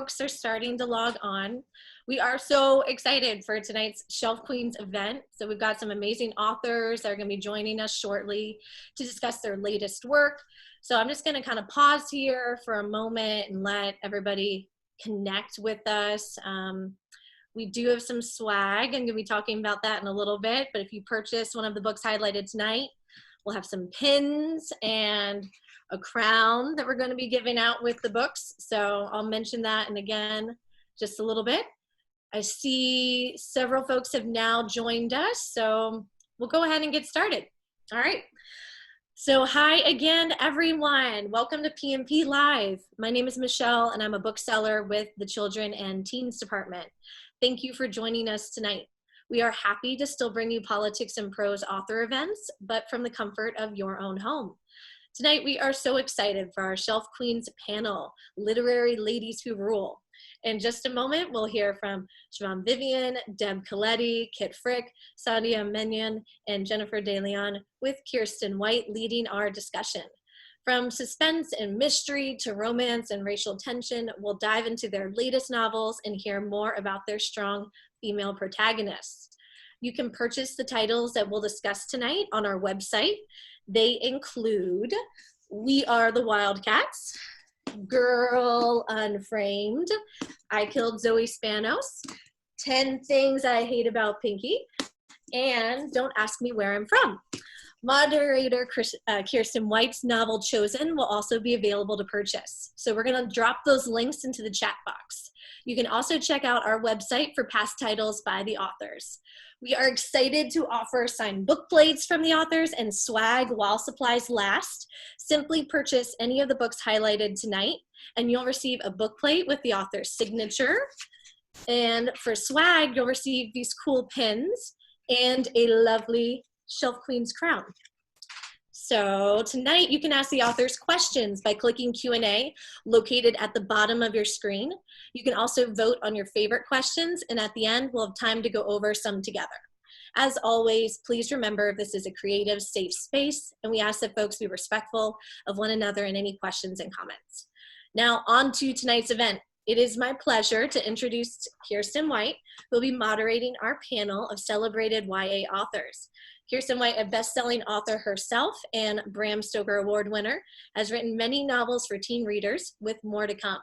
folks are starting to log on. We are so excited for tonight's Shelf Queens event. So we've got some amazing authors that are going to be joining us shortly to discuss their latest work. So I'm just going to kind of pause here for a moment and let everybody connect with us. We do have some swag. I'm going to be talking about that in a little bit, but if you purchase one of the books highlighted tonight, we'll have some pins and a crown that we're going to be giving out with the books. So I'll mention that and again, just a little bit. I see several folks have now joined us, so we'll go ahead and get started. All right. So hi again, everyone. Welcome to PMP Live. My name is Michelle, and I'm a bookseller with the Children and Teens Department. Thank you for joining us tonight. We are happy to still bring you politics and prose author events, but from the comfort of your own home. Tonight, we are so excited for our Shelf Queens panel, Literary Ladies Who Rule. In just a moment, we'll hear from Siobhan Vivian, Deb Caletti, Kit Frick, Sandhya Menon, and Jennifer DeLeon, with Kirsten White leading our discussion. From suspense and mystery to romance and racial tension, we'll dive into their latest novels and hear more about their strong female protagonists. You can purchase the titles that we'll discuss tonight on our website. They include We Are the Wildcats, Girl Unframed, I Killed Zoe Spanos, 10 Things I Hate About Pinky, and Don't Ask Me Where I'm From. Moderator Kirsten White's novel Chosen will also be available to purchase. So we're going to drop those links into the chat box. You can also check out our website for past titles by the authors. We are excited to offer signed book plates from the authors and swag while supplies last. Simply purchase any of the books highlighted tonight and you'll receive a book plate with the author's signature. And for swag, you'll receive these cool pins and a lovely Shelf Queen's crown. So tonight you can ask the authors questions by clicking Q&A located at the bottom of your screen. You can also vote on your favorite questions, and at the end we'll have time to go over some together. As always, please remember this is a creative, safe space, and we ask that folks be respectful of one another in any questions and comments. Now on to tonight's event. It is my pleasure to introduce Kirsten White, who will be moderating our panel of celebrated YA authors. Kirsten White, a best-selling author herself and Bram Stoker Award winner, has written many novels for teen readers with more to come.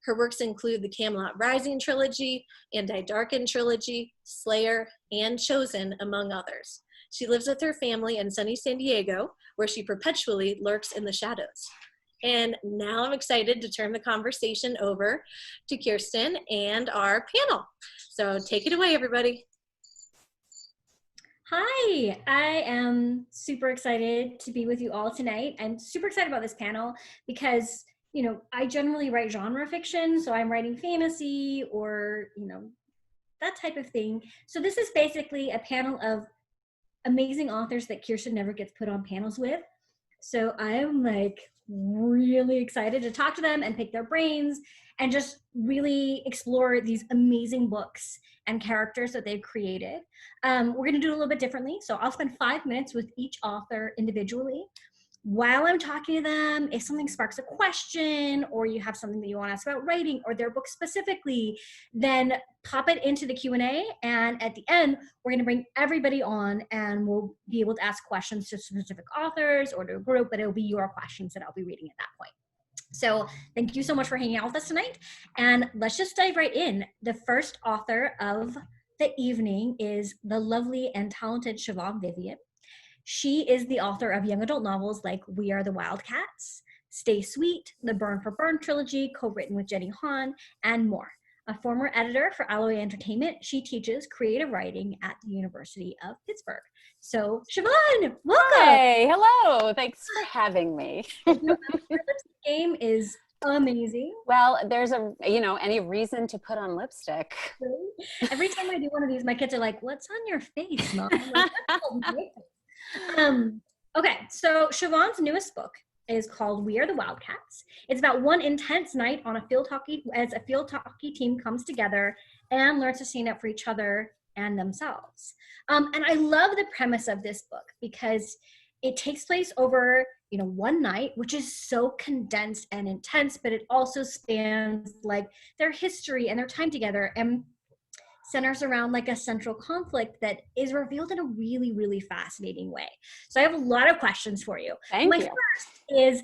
Her works include the Camelot Rising trilogy, Anti-Darken trilogy, Slayer, and Chosen, among others. She lives with her family in sunny San Diego, where she perpetually lurks in the shadows. And now I'm excited to turn the conversation over to Kirsten and our panel. So take it away, everybody. Hi, I am super excited to be with you all tonight. I'm super excited about this panel because, you know, I generally write genre fiction, so I'm writing fantasy or, you know, that type of thing. So this is basically a panel of amazing authors that Kirsten never gets put on panels with. So I'm like really excited to talk to them and pick their brains and just really explore these amazing books and characters that they've created. We're gonna do it a little bit differently. So I'll spend 5 minutes with each author individually. While I'm talking to them, if something sparks a question or you have something that you want to ask about writing or their book specifically, then pop it into the Q&A. And at the end, we're going to bring everybody on and we'll be able to ask questions to specific authors or to a group, but it'll be your questions that I'll be reading at that point. So thank you so much for hanging out with us tonight. And let's just dive right in. The first author of the evening is the lovely and talented Siobhan Vivian. She is the author of young adult novels like We Are the Wildcats, Stay Sweet, the Burn for Burn trilogy, co-written with Jenny Han, and more. A former editor for Alloy Entertainment, she teaches creative writing at the University of Pittsburgh. So, Siobhan, welcome! Hey, hello! Thanks for having me. Your game is amazing. Well, there's any reason to put on lipstick. Every time I do one of these, my kids are like, "What's on your face, Mom?" Okay, so Siobhan's newest book is called We Are the Wildcats. It's about one intense night on a field hockey team comes together and learns to stand up for each other and themselves. And I love the premise of this book because it takes place over, one night, which is so condensed and intense, but it also spans like their history and their time together, and centers around like a central conflict that is revealed in a really, really fascinating way. So I have a lot of questions for you. Thank you. First is,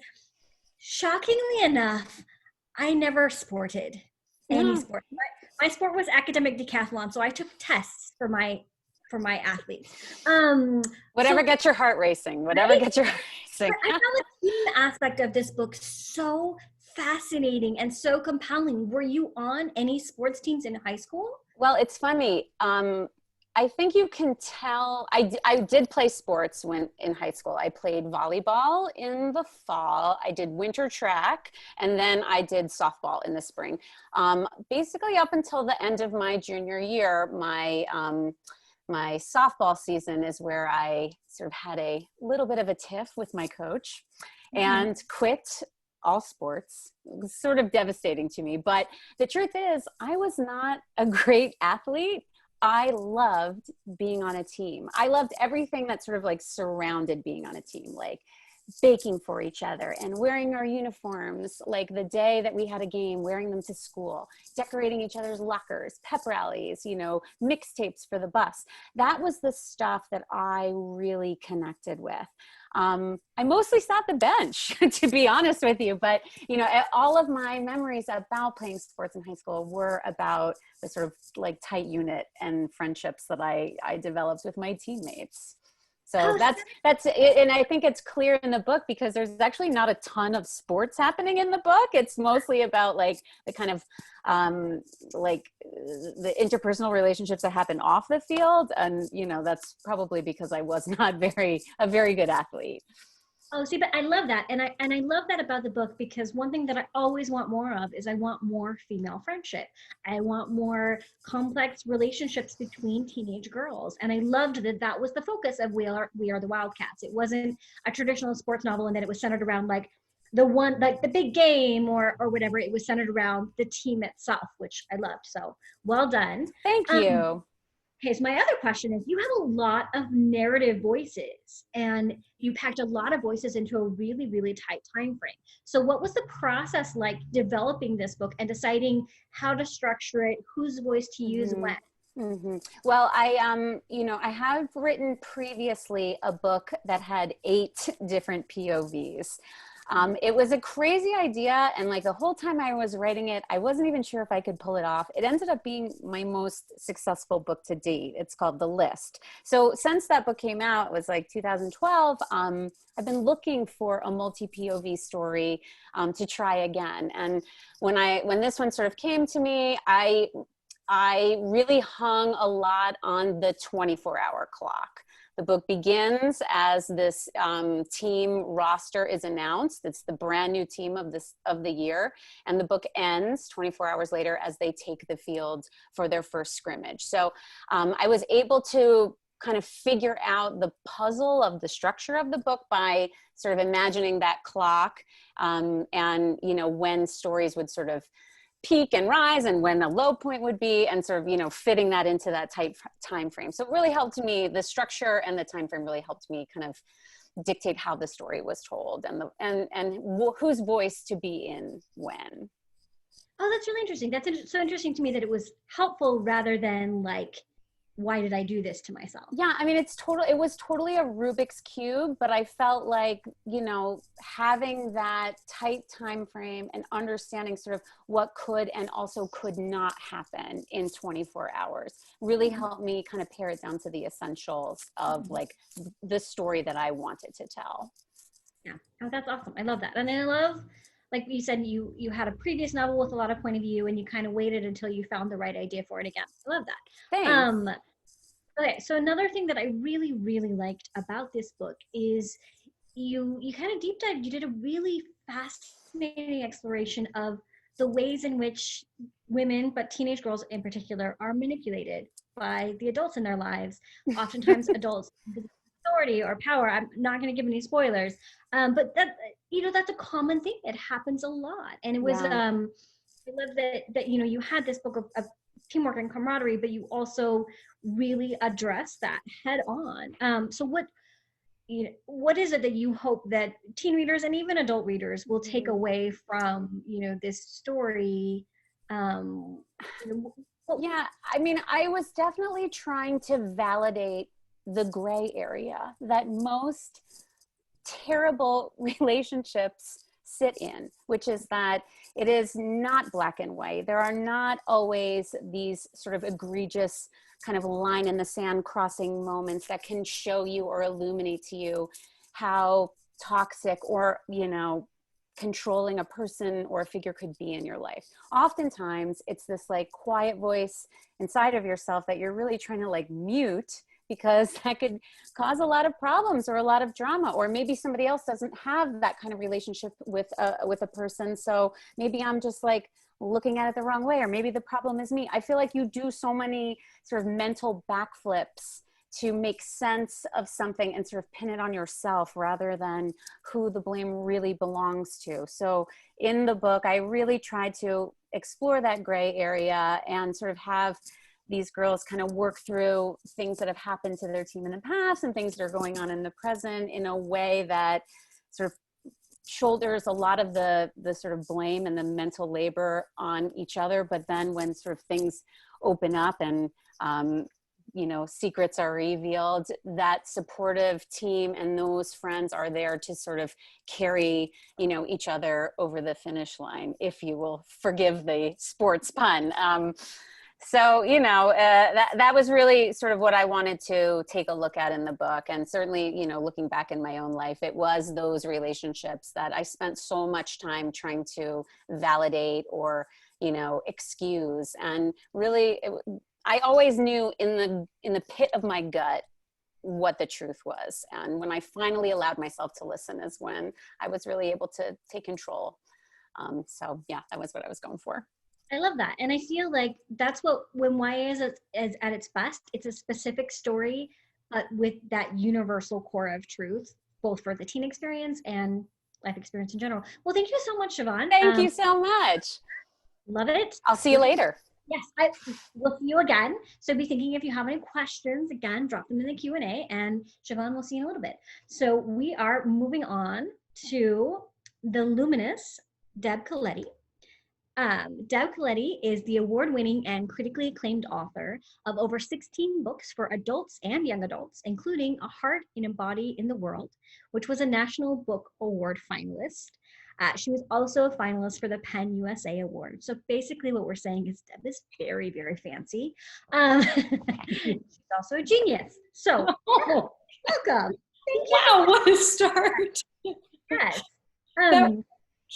shockingly enough, I never sported any sport. My sport was academic decathlon, so I took tests for my athletes. Whatever gets your heart racing. Whatever gets your heart racing. I found the team aspect of this book so fascinating and so compelling. Were you on any sports teams in high school? Well, it's funny. I think you can tell, I did play sports when in high school. I played volleyball in the fall, I did winter track, and then I did softball in the spring. Basically up until the end of my junior year, my softball season is where I sort of had a little bit of a tiff with my coach and quit all sports. It was sort of devastating to me, but the truth is I was not a great athlete. I loved being on a team. I loved everything that sort of like surrounded being on a team, like baking for each other and wearing our uniforms, like the day that we had a game, wearing them to school, decorating each other's lockers, pep rallies, mixtapes for the bus. That was the stuff that I really connected with. I mostly sat the bench, to be honest with you, but all of my memories about playing sports in high school were about the sort of like tight unit and friendships that I developed with my teammates. So that's it. And I think it's clear in the book because there's actually not a ton of sports happening in the book. It's mostly about like the kind of like the interpersonal relationships that happen off the field. And, that's probably because I was not a very good athlete. Oh, see, but I love that. And I love that about the book, because one thing that I always want more of is I want more female friendship. I want more complex relationships between teenage girls. And I loved that was the focus of We Are the Wildcats. It wasn't a traditional sports novel and that it was centered around like the big game or whatever. It was centered around the team itself, which I loved. So well done. Thank you. Okay, so my other question is, you have a lot of narrative voices and you packed a lot of voices into a really, really tight time frame. So what was the process like developing this book and deciding how to structure it, whose voice to use when? Well, I have written previously a book that had 8 different POVs. It was a crazy idea, and like the whole time I was writing it, I wasn't even sure if I could pull it off. It ended up being my most successful book to date. It's called The List. So since that book came out, it was like 2012, I've been looking for a multi-POV story to try again. And when this one sort of came to me, I really hung a lot on the 24-hour clock. The book begins as this team roster is announced. It's the brand new team of the year. And the book ends 24 hours later as they take the field for their first scrimmage. So I was able to kind of figure out the puzzle of the structure of the book by sort of imagining that clock and, when stories would sort of peak and rise and when the low point would be, and sort of, fitting that into that tight time frame. So it really helped me, the structure and the time frame really helped me kind of dictate how the story was told and whose voice to be in when. Oh, that's really interesting. That's so interesting to me that it was helpful rather than like, why did I do this to myself? Yeah, I mean, it was totally a Rubik's Cube, but I felt like, having that tight time frame and understanding sort of what could and also could not happen in 24 hours really helped me kind of pare it down to the essentials of like the story that I wanted to tell. Yeah, oh, that's awesome. I love that. And I love, like you said, you had a previous novel with a lot of point of view and you kind of waited until you found the right idea for it again. I love that. Thanks. Okay, so another thing that I really, really liked about this book is you kind of deep dived. You did a really fascinating exploration of the ways in which women, but teenage girls in particular, are manipulated by the adults in their lives. Oftentimes adults with authority or power. I'm not going to give any spoilers, but that's a common thing. It happens a lot. And it was, I love that, you had this book of teamwork and camaraderie, but you also really address that head on. So what is it that you hope that teen readers and even adult readers will take away from, this story? Yeah, I mean, I was definitely trying to validate the gray area that most terrible relationships sit in, which is that it is not black and white. There are not always these sort of egregious kind of line in the sand crossing moments that can show you or illuminate to you how toxic or, controlling a person or a figure could be in your life. Oftentimes it's this like quiet voice inside of yourself that you're really trying to like mute, because that could cause a lot of problems or a lot of drama, or maybe somebody else doesn't have that kind of relationship with a person. So maybe I'm just like looking at it the wrong way, or maybe the problem is me. I feel like you do so many sort of mental backflips to make sense of something and sort of pin it on yourself rather than who the blame really belongs to. So in the book, I really tried to explore that gray area and sort of have these girls kind of work through things that have happened to their team in the past and things that are going on in the present in a way that sort of shoulders a lot of the sort of blame and the mental labor on each other. But then when sort of things open up and, secrets are revealed, that supportive team and those friends are there to sort of carry, each other over the finish line, if you will forgive the sports pun. So, that was really sort of what I wanted to take a look at in the book. And certainly, looking back in my own life, it was those relationships that I spent so much time trying to validate or, excuse. And really, I always knew in the pit of my gut what the truth was. And when I finally allowed myself to listen is when I was really able to take control. So yeah, that was what I was going for. I love that. And I feel like that's when YA is at its best, it's a specific story, but with that universal core of truth, both for the teen experience and life experience in general. Well, thank you so much, Siobhan. Thank you so much. Love it. I'll see you later. Yes, we'll see you again. So be thinking if you have any questions, again, drop them in the Q&A, and Siobhan will see you in a little bit. So we are moving on to the luminous Deb Caletti. Deb Caletti is the award-winning and critically acclaimed author of over 16 books for adults and young adults, including A Heart in a Body in the World, which was a National Book Award finalist. She was also a finalist for the PEN USA Award. So basically what we're saying is Deb is very, very fancy. She's also a genius. So welcome. Thank you. Wow, what a start. Yes.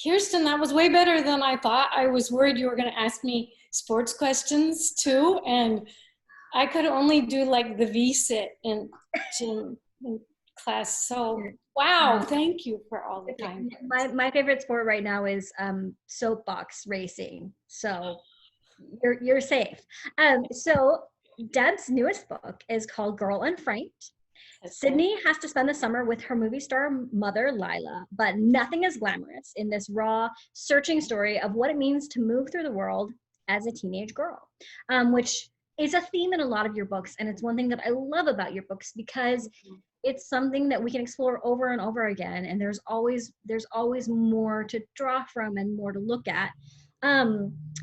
Kirsten, that was way better than I thought. I was worried you were going to ask me sports questions too, and I could only do like the V-sit in class. So wow, thank you for all the time. My favorite sport right now is soapbox racing. So you're safe. So Deb's newest book is called Girl Unframed. Sydney has to spend the summer with her movie star mother, Lila, but nothing is glamorous in this raw, searching story of what it means to move through the world as a teenage girl, which is a theme in a lot of your books. And it's one thing that I love about your books, because it's something that we can explore over and over again. And there's always more to draw from and more to look at.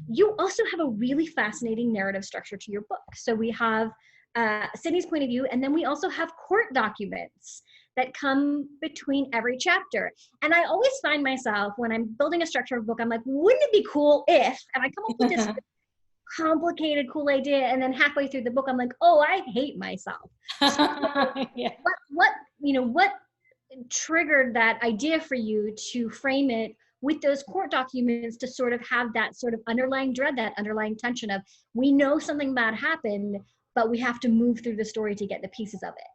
You also have a really fascinating narrative structure to your book. So we have Sydney's point of view, and then we also have court documents that come between every chapter. And I always find myself, when I'm building a structure of a book, I'm like, wouldn't it be cool if, and I come up with this complicated, cool idea, and then halfway through the book, I'm like, oh, I hate myself. So Yeah. What triggered that idea for you to frame it with those court documents to sort of have that sort of underlying dread, that underlying tension of, we know something bad happened, but we have to move through the story to get the pieces of it?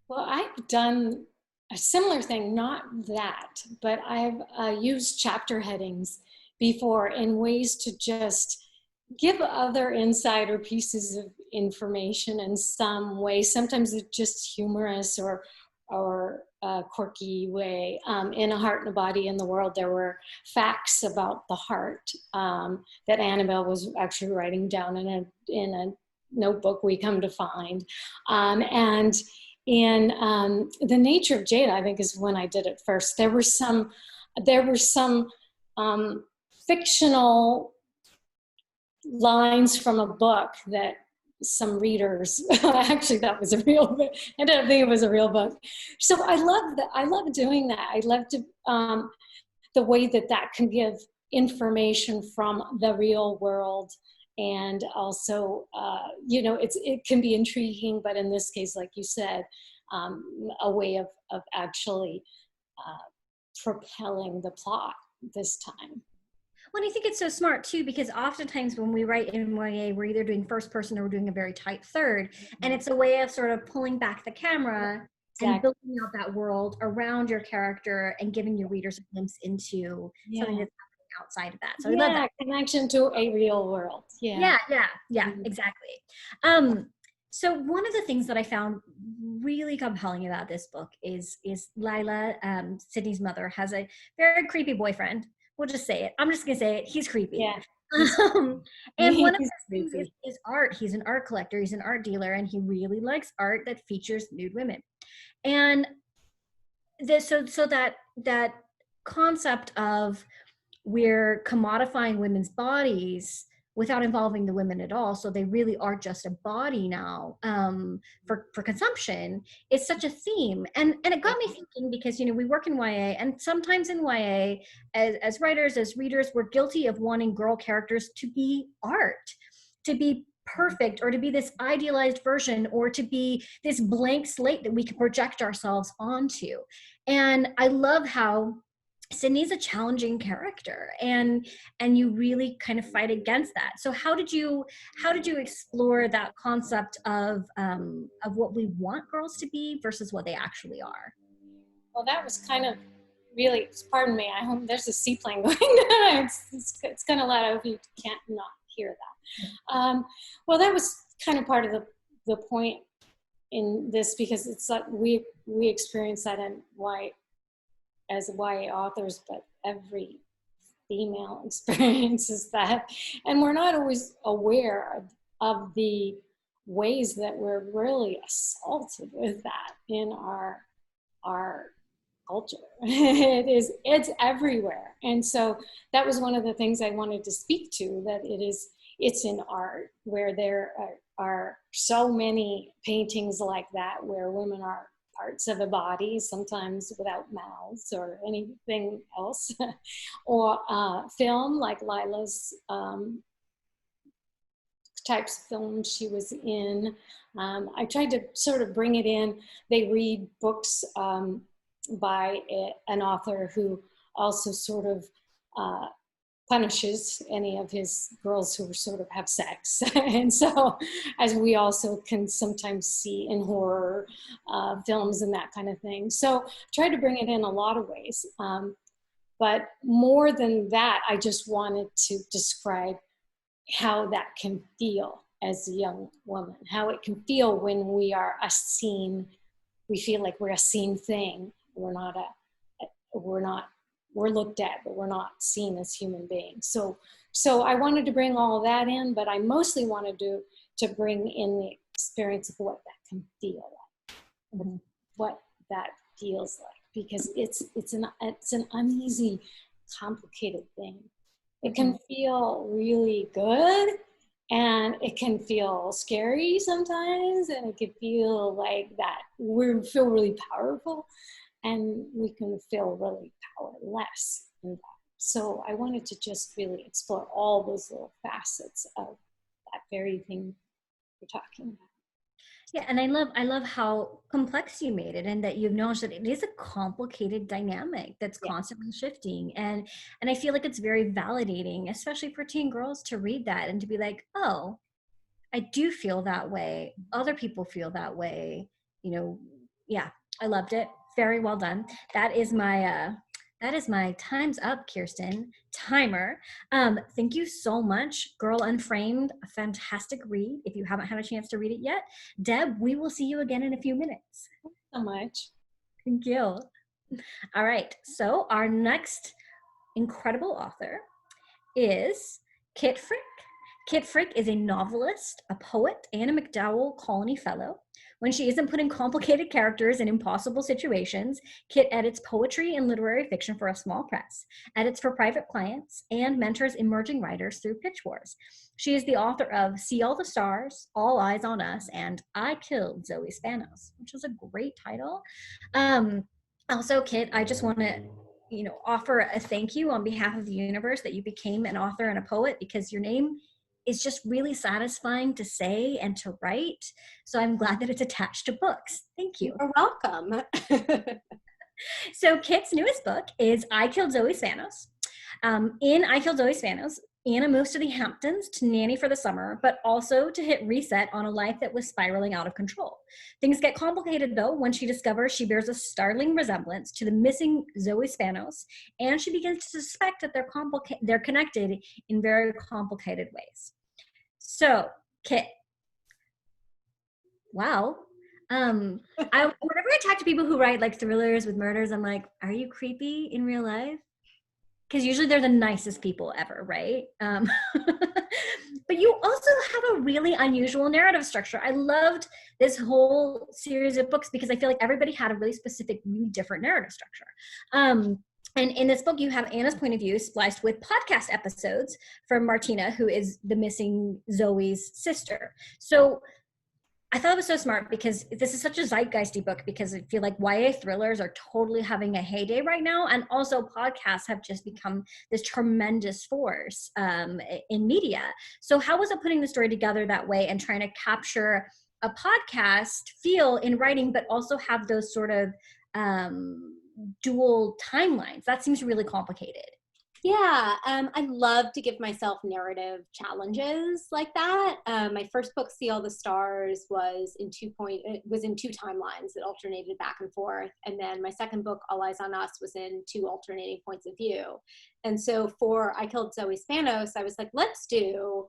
Well, I've done a similar thing, not that, but I've used chapter headings before in ways to just give other insider pieces of information in some way. Sometimes it's just humorous or quirky way. In A Heart and a Body in the World, there were facts about the heart that Annabelle was actually writing down in a notebook we come to find. And in The Nature of Jade, I think, is when I did it first. There were some fictional lines from a book that some readers actually that was a real book. I ended up thinking it was a real book. So I love that. I love doing that. I love to the way that can give information from the real world. And also, it can be intriguing, but in this case, like you said, a way of actually propelling the plot this time. Well, and I think it's so smart too, because oftentimes when we write in YA, we're either doing first person or we're doing a very tight third. And it's a way of sort of pulling back the camera and building out that world around your character and giving your readers a glimpse into something that's happening outside of that. So I love that. Connection to a real world. Yeah, exactly. So one of the things that I found really compelling about this book is Lila, Sydney's mother, has a very creepy boyfriend. We'll just say it. I'm just gonna say it. He's creepy. Yeah. And one of the things is art. He's an art collector. He's an art dealer, and he really likes art that features nude women. And so that concept of we're commodifying women's bodies without involving the women at all, so they really are just a body now for consumption, is such a theme. And it got me thinking, because we work in YA, and sometimes in YA, as writers, as readers, we're guilty of wanting girl characters to be art, to be perfect, or to be this idealized version, or to be this blank slate that we can project ourselves onto. And I love how Sydney's a challenging character, and you really kind of fight against that. So how did you explore that concept of what we want girls to be versus what they actually are? Well, that was kind of really, pardon me, I hope there's a seaplane going on. It's kind of loud. I hope you can't not hear that. Well, that was kind of part of the point in this, because it's like we experience that in as YA authors, but every female experiences that. And we're not always aware of the ways that we're really assaulted with that in our culture. It's everywhere. And so that was one of the things I wanted to speak to, that it's in art, where there are so many paintings like that, where women are parts of a body, sometimes without mouths or anything else, or film like Lila's types of films she was in. I tried to sort of bring it in. They read books by an author who also sort of punishes any of his girls who sort of have sex. And so, as we also can sometimes see in horror films and that kind of thing. So try to bring it in a lot of ways. But more than that, I just wanted to describe how that can feel as a young woman, how it can feel when we are a seen, we feel like we're a seen thing. We're looked at, but we're not seen as human beings. So I wanted to bring all of that in, but I mostly wanted to bring in the experience of what that can feel like, what that feels like, because it's an uneasy, complicated thing. It can feel really good, and it can feel scary sometimes, and it can feel like that we feel really powerful, and we can feel really powerless in that. So I wanted to just really explore all those little facets of that very thing we're talking about. Yeah, and I love how complex you made it, and that you acknowledged that it is a complicated dynamic that's constantly shifting. And I feel like it's very validating, especially for teen girls, to read that and to be like, oh, I do feel that way. Other people feel that way. Yeah, I loved it. Very well done. That is my time's up, Kirsten. Timer. Thank you so much. Girl Unframed, a fantastic read. If you haven't had a chance to read it yet, Deb, we will see you again in a few minutes. Thank you so much. Thank you. All right. So our next incredible author is Kit Frick. Kit Frick is a novelist, a poet, and a MacDowell Colony Fellow. When she isn't put in complicated characters in impossible situations, Kit edits poetry and literary fiction for a small press, edits for private clients, and mentors emerging writers through pitch wars. She is the author of See All the Stars, All Eyes on Us, and I Killed Zoe Spanos, which is a great title. Also, Kit, I just want to offer a thank you on behalf of the universe that you became an author and a poet, because your name is just really satisfying to say and to write. So I'm glad that it's attached to books. Thank you. You're welcome. So Kit's newest book is I Killed Zoe Spanos. In I Killed Zoe Spanos, Anna moves to the Hamptons to nanny for the summer, but also to hit reset on a life that was spiraling out of control. Things get complicated, though, when she discovers she bears a startling resemblance to the missing Zoe Spanos, and she begins to suspect that they're connected in very complicated ways. So, Kit, wow. Whenever I talk to people who write like thrillers with murders, I'm like, are you creepy in real life? Because usually they're the nicest people ever, right? But you also have a really unusual narrative structure. I loved this whole series of books because I feel like everybody had a really specific, really different narrative structure. And in this book, you have Anna's point of view spliced with podcast episodes from Martina, who is the missing Zoe's sister. So I thought it was so smart because this is such a zeitgeisty book, because I feel like YA thrillers are totally having a heyday right now. And also podcasts have just become this tremendous force in media. So how was it putting the story together that way and trying to capture a podcast feel in writing, but also have those sort of dual timelines? That seems really complicated. Yeah, I love to give myself narrative challenges like that. My first book, See All the Stars, was in two timelines that alternated back and forth. And then my second book, All Eyes on Us, was in two alternating points of view. And so for I Killed Zoe Spanos, I was like, let's do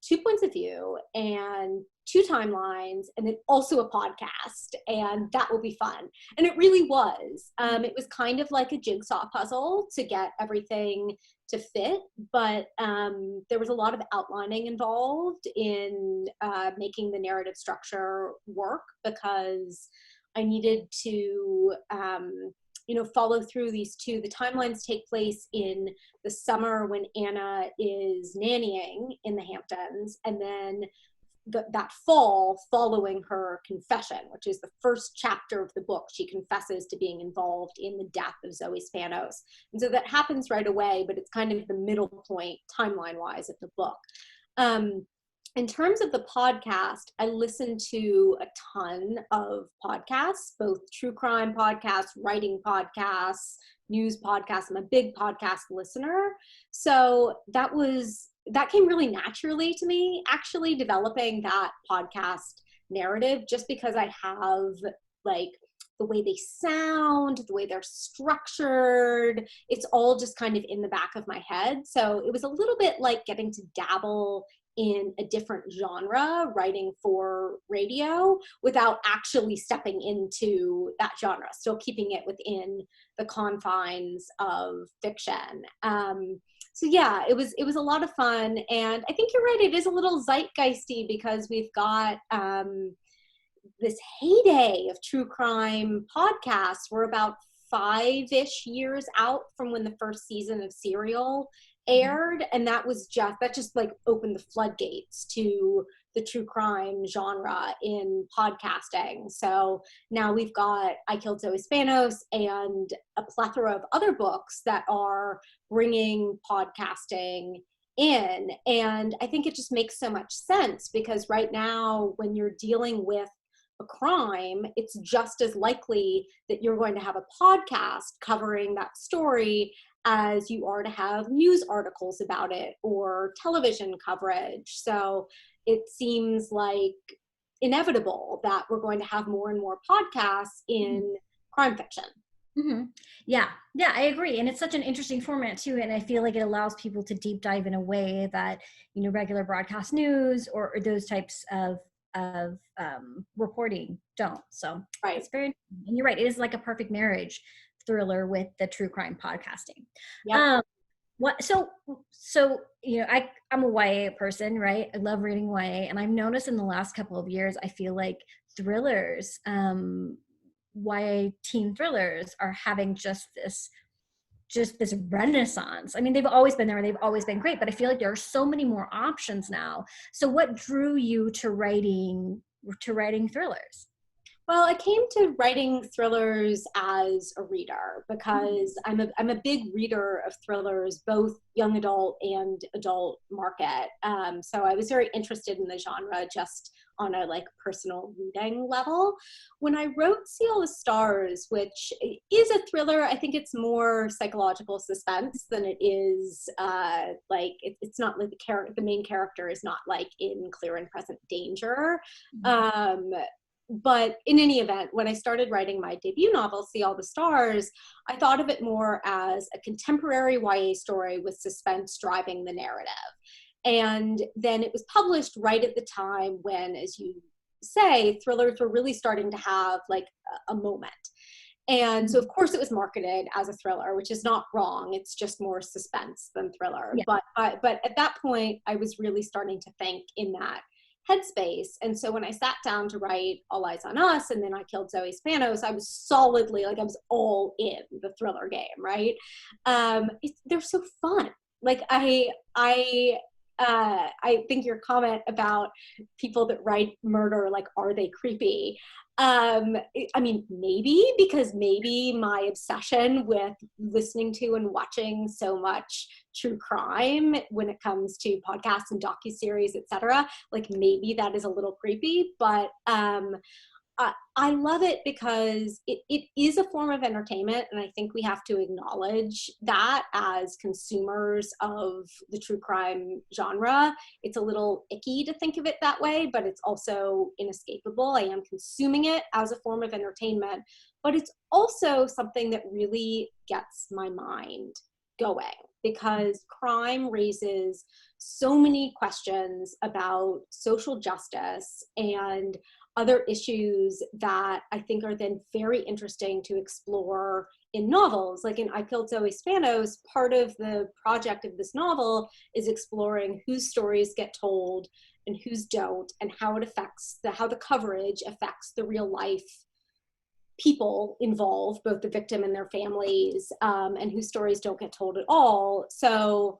2 points of view and 2 timelines, and then also a podcast, and that will be fun. And it really was. It was kind of like a jigsaw puzzle to get everything to fit, but there was a lot of outlining involved in making the narrative structure work, because I needed to follow through these two. The timelines take place in the summer when Anna is nannying in the Hamptons, and then that fall following her confession, which is the first chapter of the book. She confesses to being involved in the death of Zoe Spanos. And so that happens right away, but it's kind of the middle point timeline-wise of the book. In terms of the podcast, I listen to a ton of podcasts, both true crime podcasts, writing podcasts, news podcasts. I'm a big podcast listener. So that came really naturally to me, actually developing that podcast narrative, just because I have like the way they sound, the way they're structured, it's all just kind of in the back of my head. So it was a little bit like getting to dabble in a different genre, writing for radio, without actually stepping into that genre, still keeping it within the confines of fiction. So yeah, it was a lot of fun. And I think you're right, it is a little zeitgeisty, because we've got this heyday of true crime podcasts. We're about 5-ish years out from when the first season of Serial aired, and that just like opened the floodgates to the true crime genre in podcasting. So now we've got I Killed Zoe Spanos and a plethora of other books that are bringing podcasting in, and I think it just makes so much sense, because right now when you're dealing with a crime, it's just as likely that you're going to have a podcast covering that story as you are to have news articles about it or television coverage. So it seems like inevitable that we're going to have more and more podcasts in crime fiction. Mm-hmm. Yeah, I agree. And it's such an interesting format too. And I feel like it allows people to deep dive in a way that, regular broadcast news or those types of reporting don't. So right. It's very, and you're right. It is like a perfect marriage thriller with the true crime podcasting. Yep. I'm a YA person, right? I love reading YA, and I've noticed in the last couple of years, I feel like thrillers, YA teen thrillers are having just this renaissance. I mean, they've always been there and they've always been great, but I feel like there are so many more options now. So what drew you to writing thrillers? Well, I came to writing thrillers as a reader because I'm a big reader of thrillers, both young adult and adult market. So I was very interested in the genre just on a like personal reading level. When I wrote See All the Stars, which is a thriller, I think it's more psychological suspense than it is like it's not like the main character is not like in clear and present danger. But in any event, when I started writing my debut novel, See All the Stars, I thought of it more as a contemporary YA story with suspense driving the narrative. And then it was published right at the time when, as you say, thrillers were really starting to have like a moment. And so, of course, it was marketed as a thriller, which is not wrong. It's just more suspense than thriller. Yeah. But at that point, I was really starting to think in that headspace. And so when I sat down to write All Eyes on Us and then I Killed Zoe Spanos, I was solidly, like I was all in the thriller game, right? They're so fun. Like I think your comment about people that write murder, like, are they creepy? I mean, maybe, because maybe my obsession with listening to and watching so much true crime when it comes to podcasts and docuseries, etc., like maybe that is a little creepy, but I love it because it is a form of entertainment, and I think we have to acknowledge that as consumers of the true crime genre. It's a little icky to think of it that way, but it's also inescapable. I am consuming it as a form of entertainment, but it's also something that really gets my mind going, because crime raises so many questions about social justice and other issues that I think are then very interesting to explore in novels. Like in I Killed Zoe Spanos, part of the project of this novel is exploring whose stories get told and whose don't, and how it affects how the coverage affects the real life people involved, both the victim and their families, and whose stories don't get told at all. So,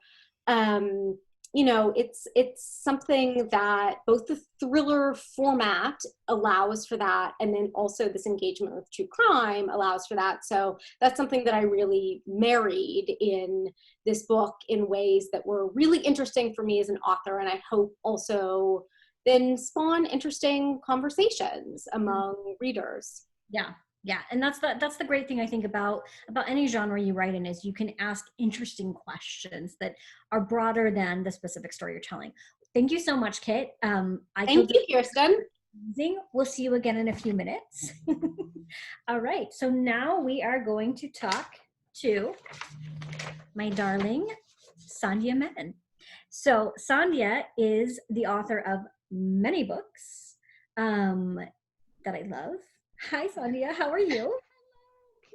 you know, it's something that both the thriller format allows for that, and then also this engagement with true crime allows for that. So that's something that I really married in this book in ways that were really interesting for me as an author, and I hope also then spawn interesting conversations among readers. Yeah, and that's the great thing I think about any genre you write in, is you can ask interesting questions that are broader than the specific story you're telling. Thank you so much, Kit. Thank you, Kirsten. Amazing. We'll see you again in a few minutes. All right, so now we are going to talk to my darling Sandhya Menon. So Sandhya is the author of many books that I love. Hi, Sandhya. How are you?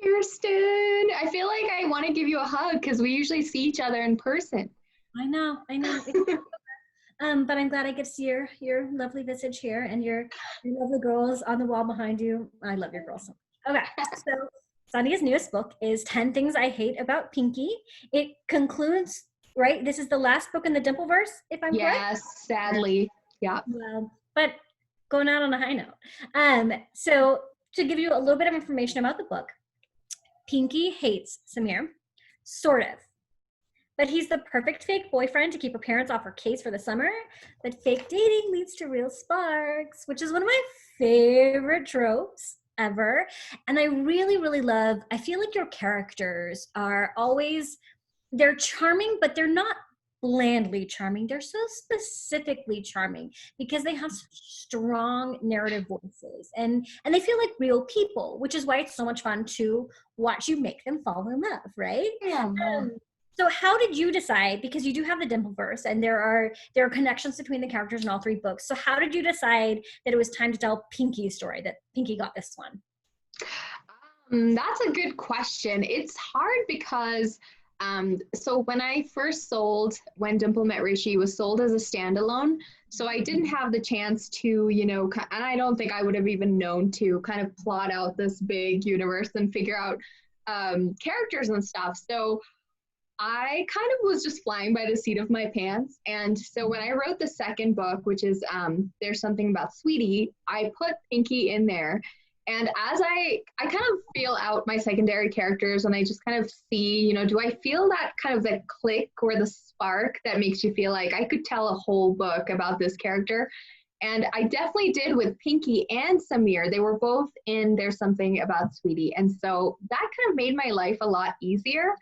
Kirsten, I feel like I want to give you a hug because we usually see each other in person. I know. But I'm glad I get to see your lovely visage here and your lovely girls on the wall behind you. I love your girls so much. Okay, so Sandhya's newest book is 10 Things I Hate About Pinky. It concludes, right? This is the last book in the Dimpleverse, if I'm correct? Yes, sadly. Yeah. Well, but going out on a high note. So to give you a little bit of information about the book, Pinky hates Samir, sort of. But he's the perfect fake boyfriend to keep her parents off her case for the summer. But fake dating leads to real sparks, which is one of my favorite tropes ever. And I really, really love, I feel like your characters are always, they're charming, but they're not blandly charming. They're so specifically charming because they have such strong narrative voices, and they feel like real people, which is why it's so much fun to watch you make them fall in love, right? Yeah. So how did you decide, because you do have the Dimpleverse and there are connections between the characters in all three books, so how did you decide that it was time to tell Pinky's story, that Pinky got this one? That's a good question. It's hard because so when I first sold When Dimple Met Rishi, was sold as a standalone. So I didn't have the chance to, you know, and I don't think I would have even known to kind of plot out this big universe and figure out characters and stuff. So I kind of was just flying by the seat of my pants. And so when I wrote the second book, which is There's Something About Sweetie, I put Pinky in there. And as I kind of feel out my secondary characters, and I just kind of see, you know, do I feel that kind of that click or the spark that makes you feel like I could tell a whole book about this character? And I definitely did with Pinky and Samir. They were both in There's Something About Sweetie. And so that kind of made my life a lot easier.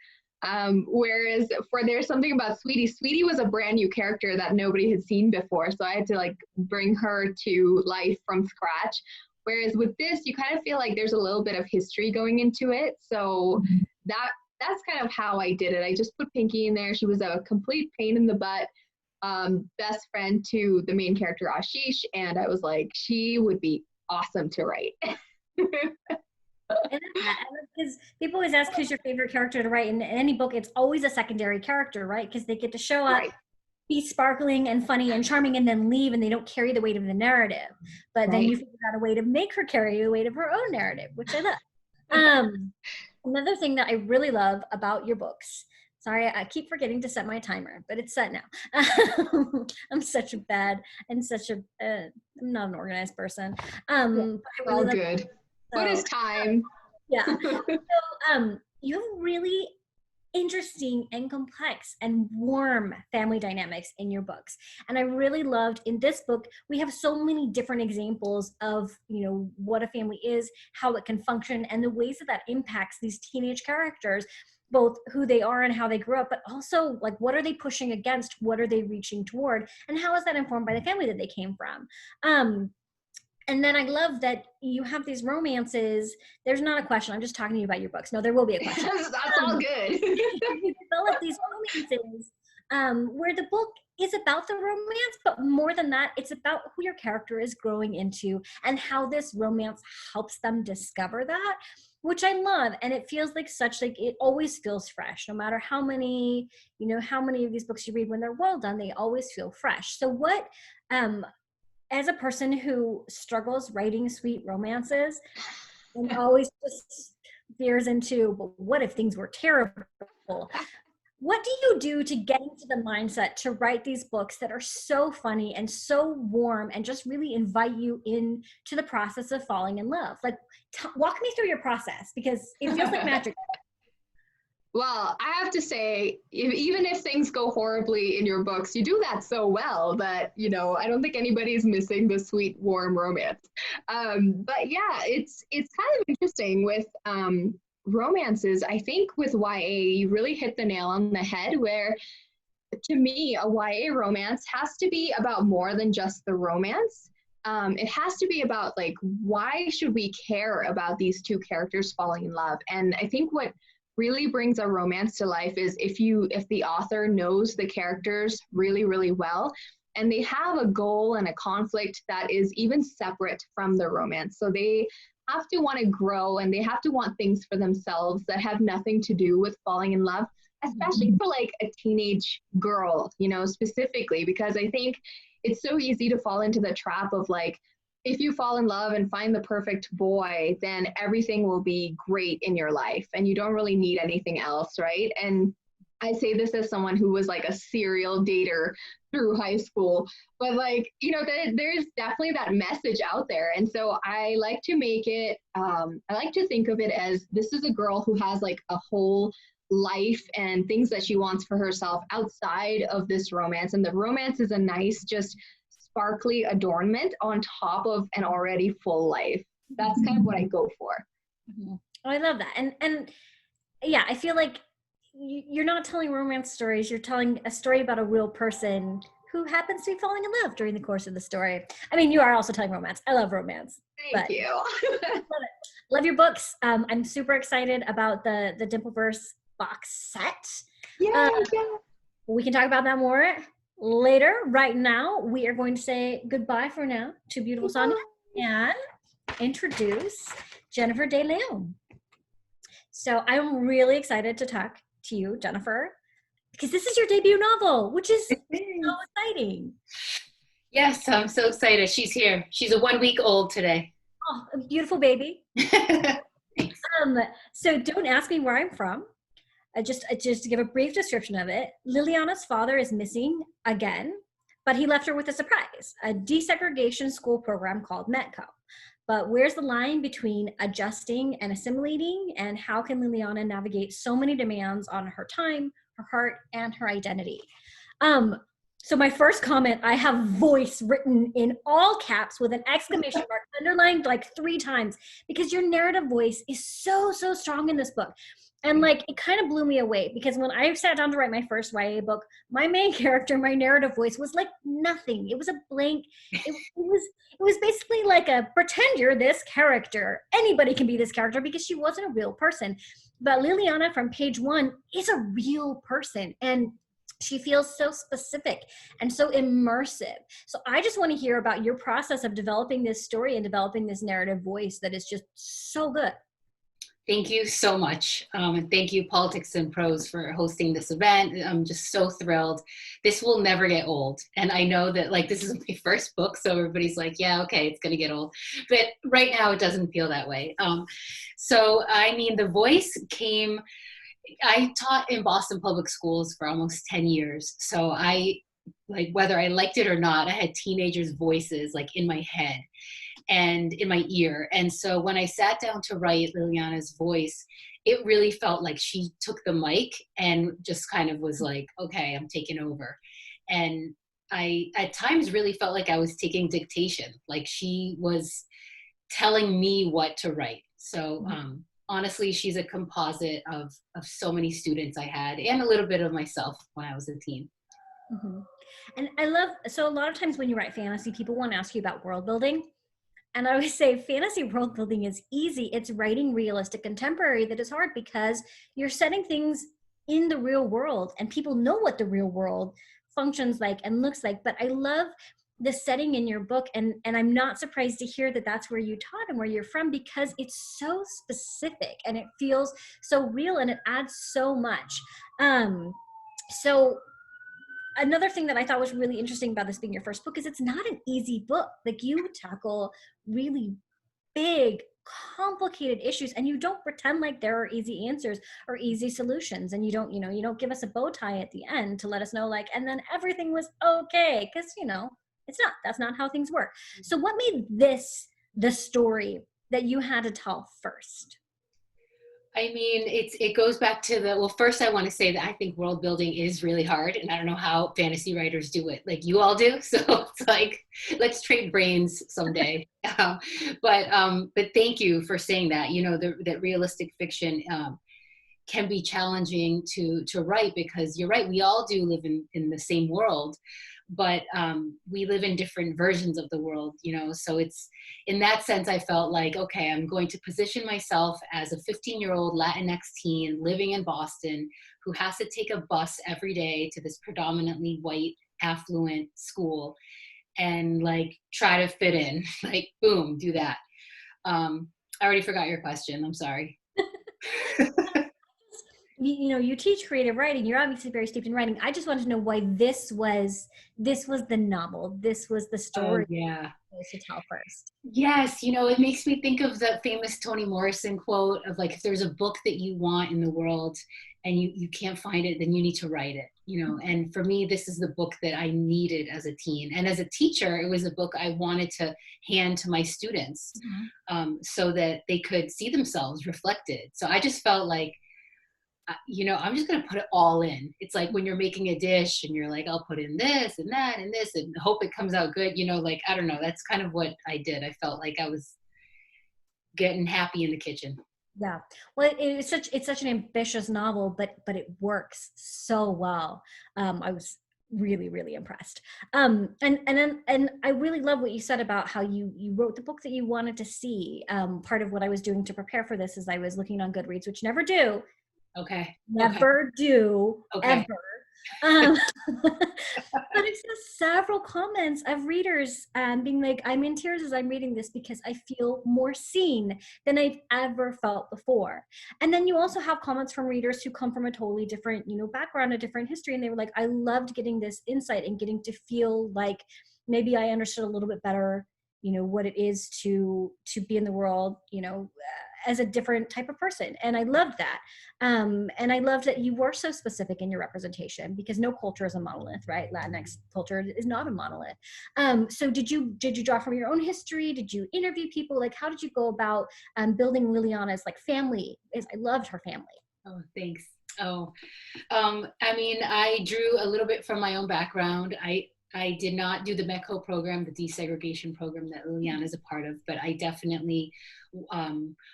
Whereas for There's Something About Sweetie, Sweetie was a brand new character that nobody had seen before. So I had to like bring her to life from scratch. Whereas with this, you kind of feel like there's a little bit of history going into it. So that's kind of how I did it. I just put Pinky in there. She was a complete pain in the butt, best friend to the main character, Ashish. And I was like, she would be awesome to write. Because people always ask who's your favorite character to write in any book. It's always a secondary character, right? Because they get to show up, be sparkling and funny and charming, and then leave, and they don't carry the weight of the narrative. But then you figure out a way to make her carry the weight of her own narrative, which I love. Another thing that I really love about your books, sorry, I keep forgetting to set my timer, but it's set now. I'm such a bad and such a I'm not an organized person. All good. Good as time. Yeah. So you have really interesting and complex and warm family dynamics in your books. And I really loved in this book, we have so many different examples of, you know, what a family is, how it can function, and the ways that that impacts these teenage characters, both who they are and how they grew up, but also like, what are they pushing against? What are they reaching toward? And how is that informed by the family that they came from? And then I love that you have these romances. There's not a question. I'm just talking to you about your books. No, there will be a question. That's all good. You develop these romances where the book is about the romance, but more than that, it's about who your character is growing into and how this romance helps them discover that, which I love. And it feels like it always feels fresh, no matter how many of these books you read, when they're well done, they always feel fresh. So what, as a person who struggles writing sweet romances and always just veers into, but what if things were terrible? What do you do to get into the mindset to write these books that are so funny and so warm and just really invite you into the process of falling in love? Like, walk me through your process, because it feels like magic. Well, I have to say, even if things go horribly in your books, you do that so well that, you know, I don't think anybody's missing the sweet, warm romance. But yeah, it's kind of interesting with romances. I think with YA, you really hit the nail on the head, where to me, a YA romance has to be about more than just the romance. It has to be about, like, why should we care about these two characters falling in love? And I think what really brings a romance to life is if the author knows the characters really, really well, and they have a goal and a conflict that is even separate from the romance. So they have to want to grow, and they have to want things for themselves that have nothing to do with falling in love, especially for like a teenage girl, you know, specifically, because I think it's so easy to fall into the trap of, like, if you fall in love and find the perfect boy, then everything will be great in your life and you don't really need anything else, right? And I say this as someone who was like a serial dater through high school, but, like, you know, there's definitely that message out there. And so I like to make it, I like to think of it as, this is a girl who has like a whole life and things that she wants for herself outside of this romance. And the romance is a nice, just sparkly adornment on top of an already full life. That's kind of what I go for. Oh, I love that. And yeah, I feel like you're not telling romance stories. You're telling a story about a real person who happens to be falling in love during the course of the story. I mean, you are also telling romance. I love romance. Thank you. Love your books. I'm super excited about the Dimpleverse box set. Yeah. We can talk about that more later. Right now, we are going to say goodbye for now to beautiful Sandhya and introduce Jennifer DeLeon. So I'm really excited to talk to you, Jennifer, because this is your debut novel, which is so exciting. Yes, I'm so excited. She's here. She's a 1 week old today. Oh, a beautiful baby. So don't ask me where I'm from. Just to give a brief description of it, Liliana's father is missing again, but he left her with a surprise, a desegregation school program called Metco. But where's the line between adjusting and assimilating, and how can Liliana navigate so many demands on her time, her heart, and her identity? So my first comment, I have voice written in all caps with an exclamation mark underlined like 3 times, because your narrative voice is so strong in this book. And like, it kind of blew me away, because when I sat down to write my first YA book, my main character, my narrative voice was like nothing. It was a blank. It was basically like a pretend you're this character. Anybody can be this character, because she wasn't a real person. But Liliana from page 1 is a real person, and she feels so specific and so immersive. So I just want to hear about your process of developing this story and developing this narrative voice that is just so good. Thank you so much. And thank you, Politics and Prose, for hosting this event. I'm just so thrilled. This will never get old. And I know that like this is my first book, so everybody's like, yeah, okay, it's gonna get old. But right now it doesn't feel that way. So I mean, the voice came, I taught in Boston public schools for almost 10 years. So I, like, whether I liked it or not, I had teenagers' voices like in my head and in my ear. And so when I sat down to write Liliana's voice, it really felt like she took the mic and just kind of was like, okay, I'm taking over. And I, at times, really felt like I was taking dictation, like she was telling me what to write. So, honestly, she's a composite of so many students I had, and a little bit of myself when I was a teen. Mm-hmm. And I love, so a lot of times when you write fantasy, people want to ask you about world building. And I always say fantasy world building is easy. It's writing realistic contemporary that is hard, because you're setting things in the real world and people know what the real world functions like and looks like. But I love the setting in your book, and I'm not surprised to hear that that's where you taught and where you're from, because it's so specific and it feels so real and it adds so much. So another thing that I thought was really interesting about this being your first book is it's not an easy book. Like, you tackle really big, complicated issues, and you don't pretend like there are easy answers or easy solutions, and you don't give us a bow tie at the end to let us know like, and then everything was okay, because that's not how things work. So what made this the story that you had to tell first? I mean, it goes back to well, first I want to say that I think world building is really hard, and I don't know how fantasy writers do it like you all do. So it's like, let's trade brains someday. But thank you for saying that. That realistic fiction can be challenging to write, because you're right, we all do live in the same world, but we live in different versions of the world, so it's, in that sense, I felt like, okay, I'm going to position myself as a 15-year-old Latinx teen living in Boston who has to take a bus every day to this predominantly white, affluent school and like try to fit in, like, boom, do that. I already forgot your question. I'm sorry. You teach creative writing. You're obviously very steeped in writing. I just wanted to know why this was the novel. This was the story. Oh, yeah. To tell first. Yes, it makes me think of the famous Toni Morrison quote of like, if there's a book that you want in the world and you can't find it, then you need to write it. And for me, this is the book that I needed as a teen. And as a teacher, it was a book I wanted to hand to my students, so that they could see themselves reflected. So I just felt like, I'm just going to put it all in. It's like when you're making a dish and you're like, I'll put in this and that and this and hope it comes out good. Like, I don't know. That's kind of what I did. I felt like I was getting happy in the kitchen. Yeah. Well, it's such an ambitious novel, but it works so well. I was really, really impressed. And I really love what you said about how you wrote the book that you wanted to see. Part of what I was doing to prepare for this is I was looking on Goodreads, which never do. Okay. Never do, okay. Ever. But it says several comments of readers being like, I'm in tears as I'm reading this because I feel more seen than I've ever felt before. And then you also have comments from readers who come from a totally different, background, a different history. And they were like, I loved getting this insight and getting to feel like maybe I understood a little bit better, you know, what it is to be in the world, you know, as a different type of person. And I loved that. And I loved that you were so specific in your representation, because no culture is a monolith, right? Latinx culture is not a monolith. So did you draw from your own history? Did you interview people? Like, how did you go about building Liliana's like family? I loved her family. Oh, thanks. Oh, I mean, I drew a little bit from my own background. I did not do the MECO program, the desegregation program that Liliana is a part of, but I definitely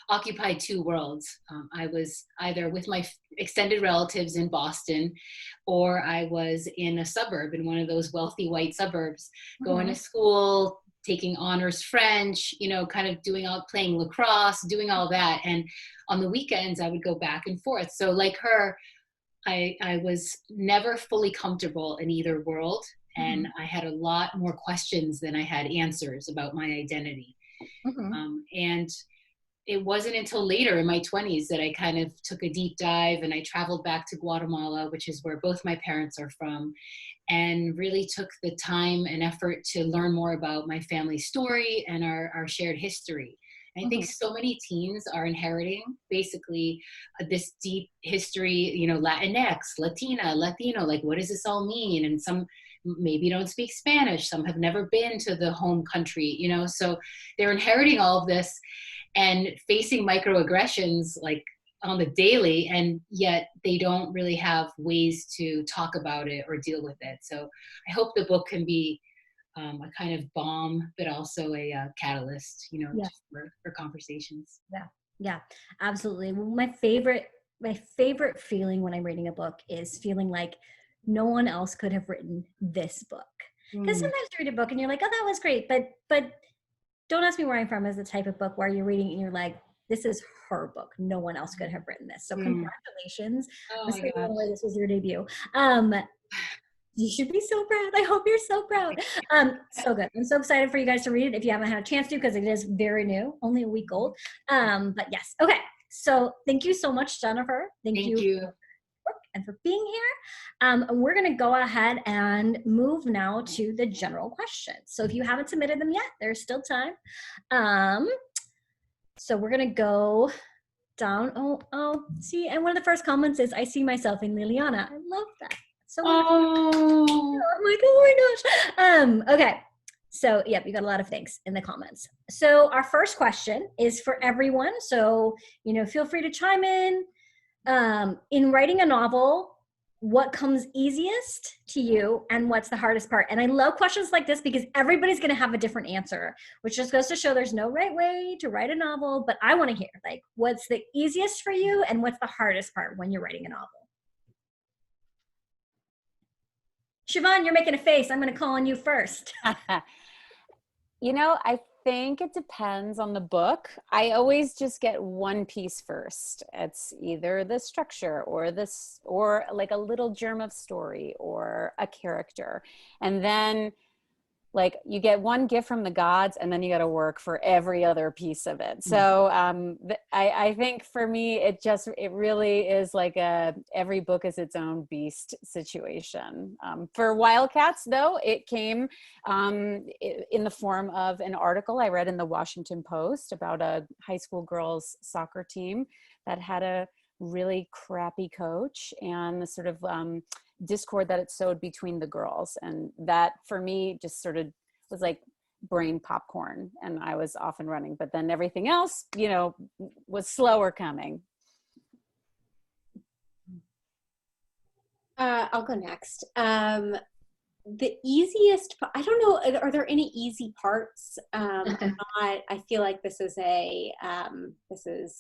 occupied two worlds. I was either with my extended relatives in Boston, or I was in a suburb, in one of those wealthy white suburbs, going to school, taking honors French, you know, kind of playing lacrosse, doing all that. And on the weekends, I would go back and forth. So like her, I was never fully comfortable in either world. And I had a lot more questions than I had answers about my identity. And it wasn't until later in my 20s that I kind of took a deep dive, and I traveled back to Guatemala, which is where both my parents are from, and really took the time and effort to learn more about my family story and our shared history. I think so many teens are inheriting basically this deep history, you know, Latinx, Latina, Latino, like what does this all mean? And some maybe don't speak Spanish, some have never been to the home country, you know, so they're inheriting all of this and facing microaggressions like on the daily, and yet they don't really have ways to talk about it or deal with it. So I hope the book can be a kind of balm, but also a catalyst, you know, just for conversations. Yeah, absolutely. Well, my favorite feeling when I'm reading a book is feeling like no one else could have written this book. Because sometimes you read a book and you're like, oh, that was great, but Don't Ask Me Where I'm From is the type of book where you're reading and you're like, this is her book. No one else could have written this. So congratulations. Oh my gosh. This was your debut. You should be so proud. I hope you're so proud. So good. I'm so excited for you guys to read it if you haven't had a chance to, because it is very new, only a week old. But yes. Okay. So thank you so much, Jennifer. Thank you. And for being here. We're going to go ahead and move now to the general questions. So if you haven't submitted them yet, there's still time. So we're going to go down. Oh, see, and one of the first comments is, I see myself in Liliana. I love that. So oh my gosh. Okay. So yep, you got a lot of things in the comments. So our first question is for everyone. So, you know, feel free to chime in. In writing a novel, what comes easiest to you and what's the hardest part? And I love questions like this because everybody's going to have a different answer, which just goes to show there's no right way to write a novel. But I want to hear, like, what's the easiest for you and what's the hardest part when you're writing a novel? Siobhan, you're making a face. I'm going to call on you first. You know, I think it depends on the book. I always just get one piece first. It's either the structure or like a little germ of story or a character. And then like you get one gift from the gods and then you got to work for every other piece of it. So I think for me, it really is like every book is its own beast situation. For Wildcats though, it came in the form of an article I read in the Washington Post about a high school girls soccer team that had a really crappy coach and the sort of discord that it sowed between the girls. And that for me just sort of was like brain popcorn, and I was off and running, but then everything else, you know, was slower coming. I'll go next. The easiest, I don't know, are there any easy parts? I feel like this is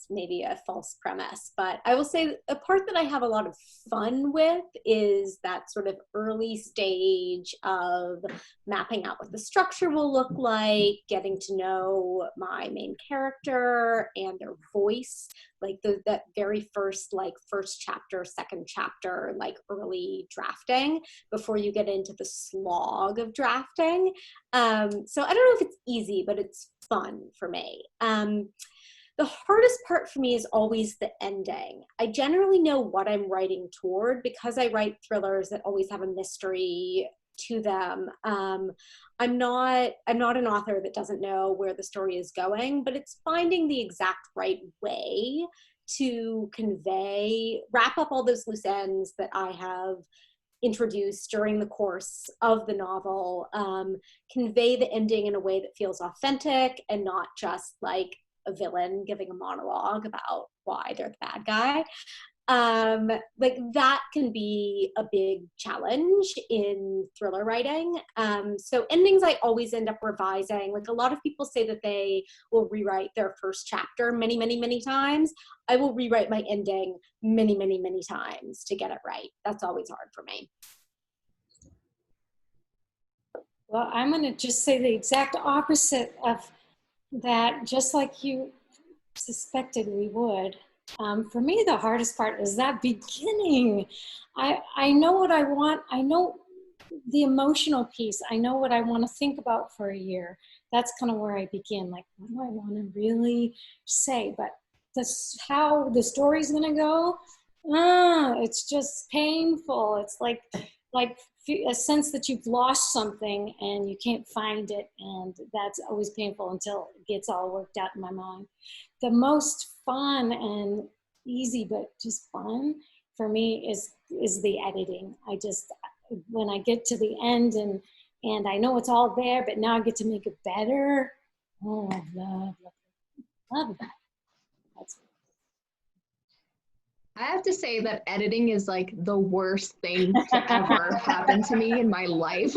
maybe a false premise, but I will say a part that I have a lot of fun with is that sort of early stage of mapping out what the structure will look like, getting to know my main character and their voice, like that very first chapter, second chapter, like early drafting before you get into the slog of drafting. So I don't know if it's easy, but it's fun for me. The hardest part for me is always the ending. I generally know what I'm writing toward because I write thrillers that always have a mystery to them. I'm not an author that doesn't know where the story is going, but it's finding the exact right way to wrap up all those loose ends that I have introduced during the course of the novel, convey the ending in a way that feels authentic and not just like a villain giving a monologue about why they're the bad guy. Like that can be a big challenge in thriller writing. So endings I always end up revising. Like a lot of people say that they will rewrite their first chapter many, many, many times. I will rewrite my ending many, many, many times to get it right. That's always hard for me. Well, I'm going to just say the exact opposite of that, just like you suspected we would. For me, the hardest part is that beginning. I know what I want. I know the emotional piece. I know what I want to think about for a year. That's kind of where I begin. Like, what do I want to really say? But how the story's going to go, it's just painful. It's like a sense that you've lost something and you can't find it. And that's always painful until it gets all worked out in my mind. The most fun and easy, but just fun for me is the editing. When I get to the end and I know it's all there, but now I get to make it better. Oh, I love that. I have to say that editing is like the worst thing to ever happen to me in my life.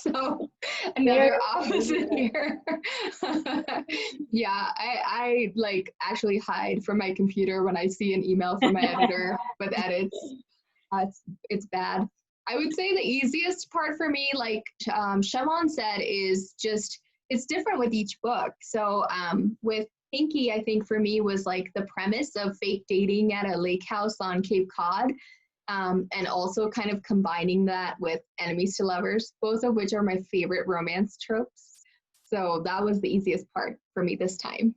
So another opposite here. Yeah, I like actually hide from my computer when I see an email from my editor with edits. It's bad. I would say the easiest part for me, like Siobhan said, is just, it's different with each book. So with Pinky, I think for me was like the premise of fake dating at a lake house on Cape Cod, and also kind of combining that with enemies to lovers, both of which are my favorite romance tropes. So that was the easiest part for me this time.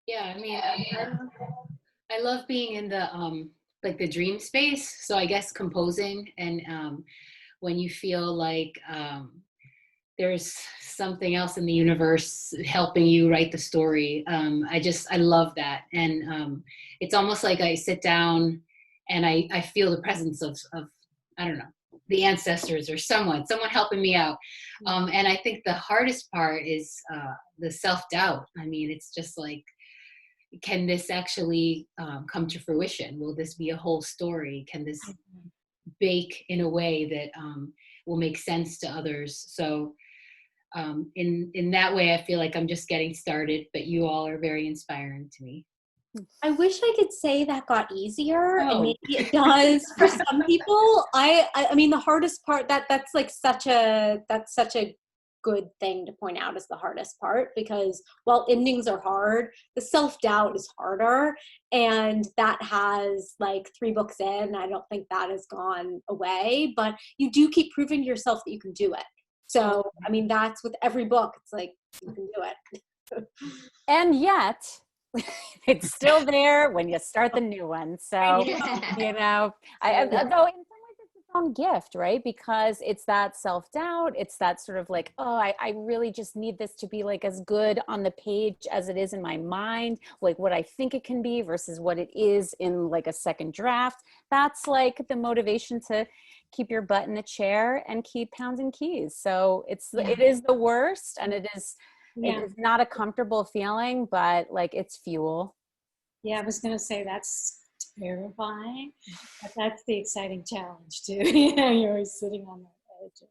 Yeah, I mean, I love being in the like the dream space. So I guess composing and when you feel like there's something else in the universe helping you write the story. I love that. And it's almost like I sit down and I feel the presence of, I don't know, the ancestors or someone helping me out. And I think the hardest part is the self-doubt. I mean, it's just like, can this actually come to fruition? Will this be a whole story? Can this bake in a way that will make sense to others? So in that way, I feel like I'm just getting started, but you all are very inspiring to me. I wish I could say that got easier, and maybe it does for some people. I mean, the hardest part, that's such a good thing to point out as the hardest part, because while endings are hard, the self-doubt is harder, and that has like 3 books in. I don't think that has gone away, but you do keep proving to yourself that you can do it. So, I mean, that's with every book. It's like, you can do it. And yet, it's still there when you start the new one. So, you know, though in some ways it's its own gift, right? Because it's that self-doubt. It's that sort of like, oh, I really just need this to be like as good on the page as it is in my mind, like what I think it can be versus what it is in like a second draft. That's like the motivation to keep your butt in a chair and keep pounding keys. So it is the worst, and it is not a comfortable feeling, but like it's fuel. Yeah, I was going to say that's terrifying, but that's the exciting challenge too. You're always sitting on the edge.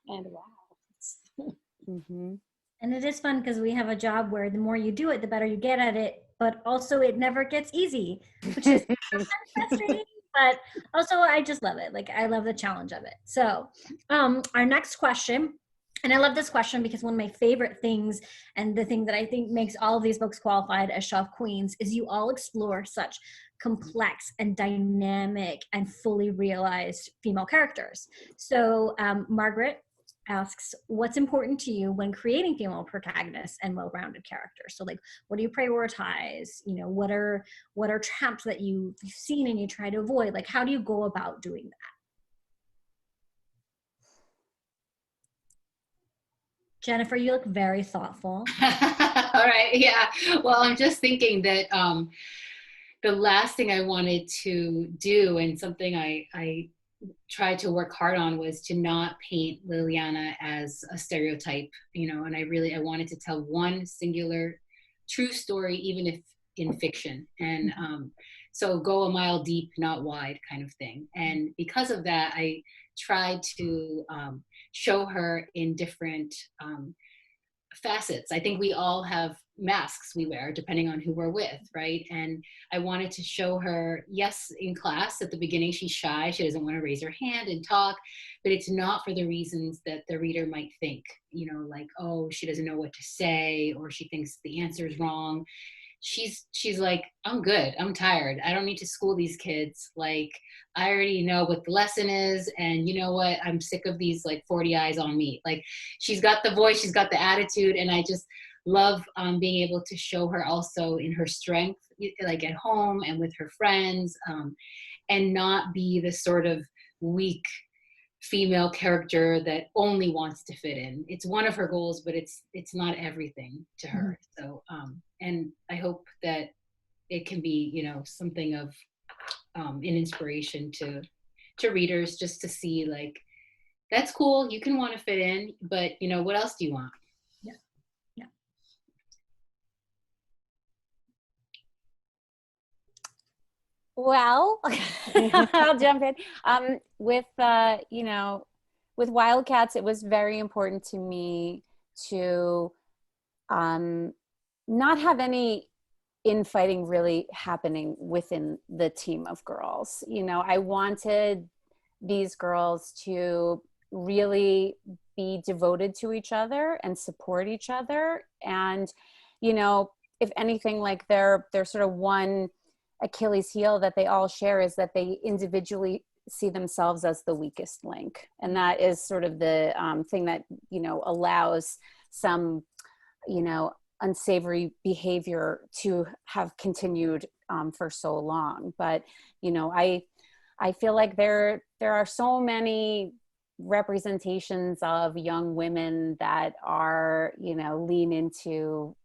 And wow. Mm-hmm. And it is fun because we have a job where the more you do it, the better you get at it, but also it never gets easy, which is frustrating. But also, I just love it. Like, I love the challenge of it. So our next question, and I love this question because one of my favorite things, and the thing that I think makes all of these books qualified as shelf queens, is you all explore such complex and dynamic and fully realized female characters. So Margaret asks, what's important to you when creating female protagonists and well-rounded characters? So like, what do you prioritize? You know, what are traps that you've seen and you try to avoid? Like, how do you go about doing that? Jennifer, you look very thoughtful. All right. Yeah. Well, I'm just thinking that the last thing I wanted to do, and something I tried to work hard on, was to not paint Liliana as a stereotype, and I wanted to tell one singular true story, even if in fiction. And so go a mile deep, not wide kind of thing. And because of that, I tried to show her in different facets. I think we all have masks we wear depending on who we're with, right? And I wanted to show her, yes, in class at the beginning she's shy, she doesn't want to raise her hand and talk, but it's not for the reasons that the reader might think, like, oh, she doesn't know what to say, or she thinks the answer is wrong. She's like, I'm good, I'm tired, I don't need to school these kids, like I already know what the lesson is, and you know what, I'm sick of these like 40 eyes on me. Like, she's got the voice, she's got the attitude, and I just love being able to show her also in her strength, like at home and with her friends, and not be the sort of weak female character that only wants to fit in. It's one of her goals, but it's not everything to her. So and I hope that it can be, something of an inspiration to readers, just to see, like, that's cool, you can want to fit in, but what else do you want? Yeah. Well, I'll jump in. With Wildcats, it was very important to me to not have any infighting really happening within the team of girls. I wanted these girls to really be devoted to each other and support each other. And, if anything, like their sort of one Achilles heel that they all share is that they individually see themselves as the weakest link. And that is sort of the thing that, allows some, unsavory behavior to have continued for so long. But, I feel like there are so many representations of young women that are, lean into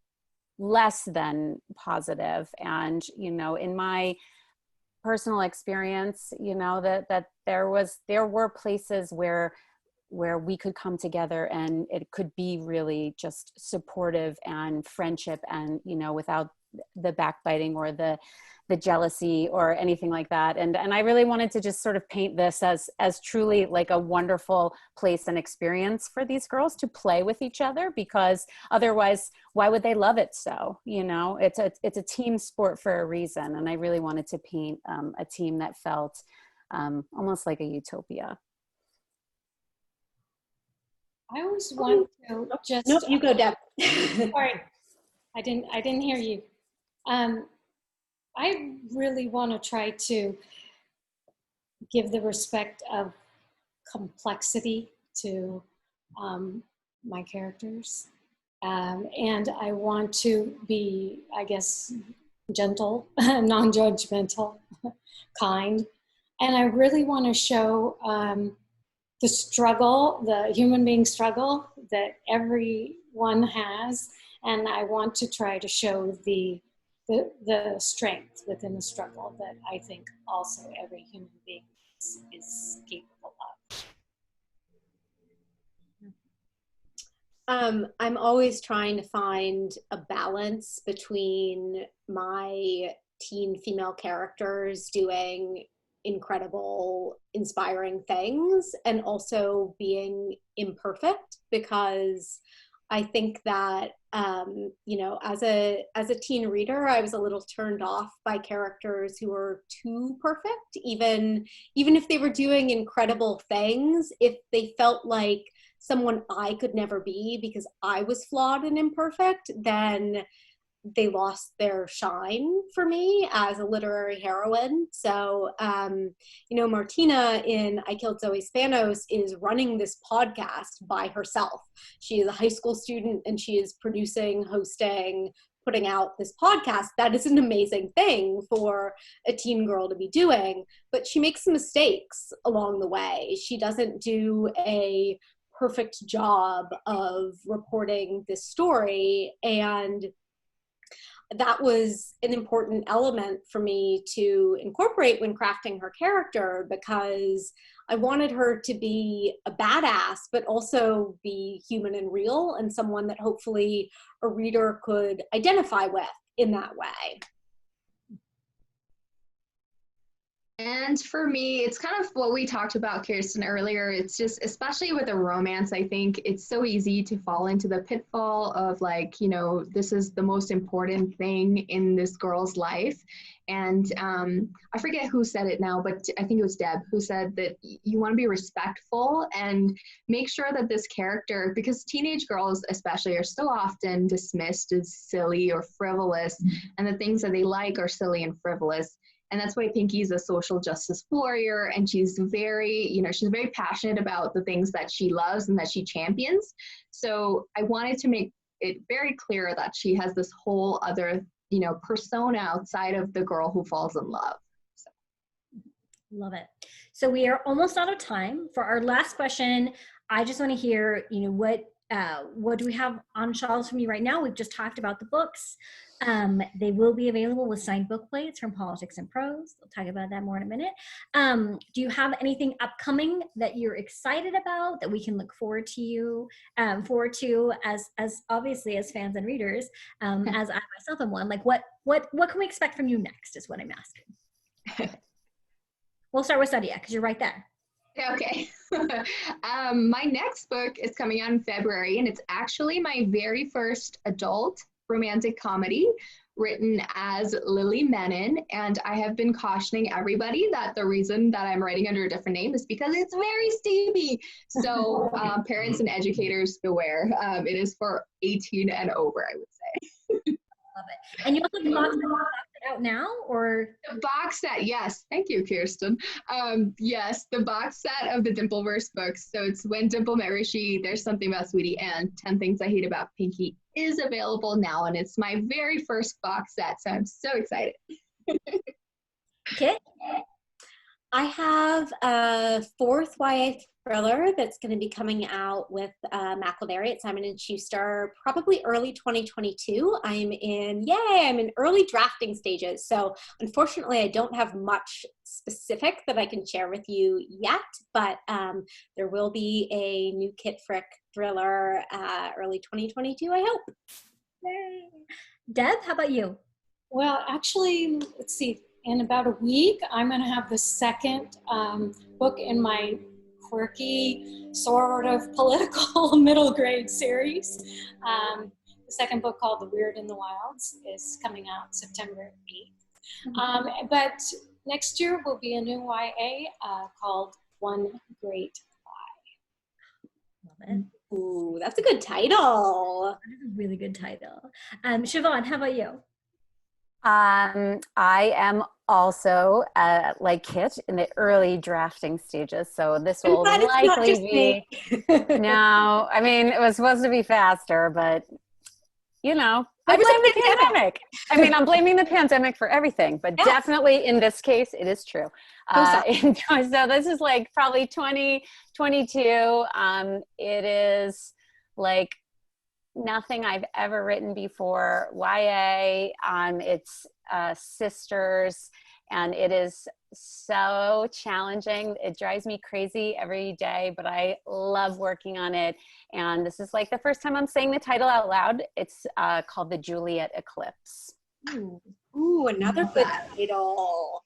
less than positive. And, in my personal experience, that there were places where we could come together and it could be really just supportive and friendship, and, without the backbiting or the jealousy or anything like that. And I really wanted to just sort of paint this as truly like a wonderful place and experience for these girls to play with each other, because otherwise, why would they love it so? It's a team sport for a reason. And I really wanted to paint a team that felt almost like a utopia. I always want to just. Nope, you go, Deb. Sorry, I didn't hear you. I really want to try to give the respect of complexity to my characters. And I want to be, I guess, gentle, non-judgmental, kind. And I really want to show the struggle, the human being struggle that everyone has. And I want to try to show the strength within the struggle that I think also every human being is capable of. I'm always trying to find a balance between my teen female characters doing incredible, inspiring things and also being imperfect, because I think that, as a teen reader, I was a little turned off by characters who were too perfect, even if they were doing incredible things. If they felt like someone I could never be because I was flawed and imperfect, then they lost their shine for me as a literary heroine. So, Martina in I Killed Zoe Spanos is running this podcast by herself. She is a high school student and she is producing, hosting, putting out this podcast. That is an amazing thing for a teen girl to be doing, but she makes mistakes along the way. She doesn't do a perfect job of reporting this story. And that was an important element for me to incorporate when crafting her character, because I wanted her to be a badass, but also be human and real, and someone that hopefully a reader could identify with in that way. And for me, it's kind of what we talked about, Kirsten, earlier. It's just, especially with a romance, I think it's so easy to fall into the pitfall of like, you know, this is the most important thing in this girl's life. And I forget who said it now, but I think it was Deb who said that you want to be respectful and make sure that this character, because teenage girls especially are so often dismissed as silly or frivolous, and the things that they like are silly and frivolous. And that's why Pinky's a social justice warrior, and she's very, you know, she's very passionate about the things that she loves and that she champions. So I wanted to make it very clear that she has this whole other, you know, persona outside of the girl who falls in love. So. Love it. So we are almost out of time. For our last question, I just want to hear, you know, what do we have on shelves from you right now? We've just talked about the books. They will be available with signed book plates from Politics and Prose. We'll talk about that more in a minute. Do you have anything upcoming that you're excited about that we can look forward to as obviously as fans and readers, as I myself am one? Like what can we expect from you next is what I'm asking. We'll start with Sandhya because you're right there. Okay. My next book is coming out in February, and it's actually my very first adult romantic comedy written as Lily Menon. And I have been cautioning everybody that the reason that I'm writing under a different name is because it's very steamy. So parents and educators beware. It is for 18 and over, I would say. Love it. And you also have box set out now, or? The box set, yes. Thank you, Kirsten. Yes, the box set of the Dimpleverse books. So it's When Dimple Met Rishi, There's Something About Sweetie, and 10 Things I Hate About Pinky is available now. And it's my very first box set, so I'm so excited. Okay. I have a fourth YA thriller that's going to be coming out with McElderry at Simon & Schuster, probably early 2022. I'm in early drafting stages. So unfortunately, I don't have much specific that I can share with you yet, but there will be a new Kit Frick thriller early 2022, I hope. Yay. Deb, how about you? Well, actually, let's see. In about a week, I'm going to have the second book in my quirky, sort of political middle grade series. The second book, called The Weird in the Wilds, is coming out September 8th. But next year will be a new YA called One Great Lie. Love it. Ooh, that's a good title. That is a really good title. Siobhan, how about you? I am also, like Kit, in the early drafting stages, so this will likely be, no, I mean, it was supposed to be faster, but, you know, I blame the pandemic. I mean, I'm blaming the pandemic for everything, but yes, definitely in this case, it is true. So this is like probably 2022. It is like nothing I've ever written before. YA, it's sisters, and it is so challenging. It drives me crazy every day, but I love working on it. And this is like the first time I'm saying the title out loud. It's called The Juliet Eclipse. Ooh, another good title.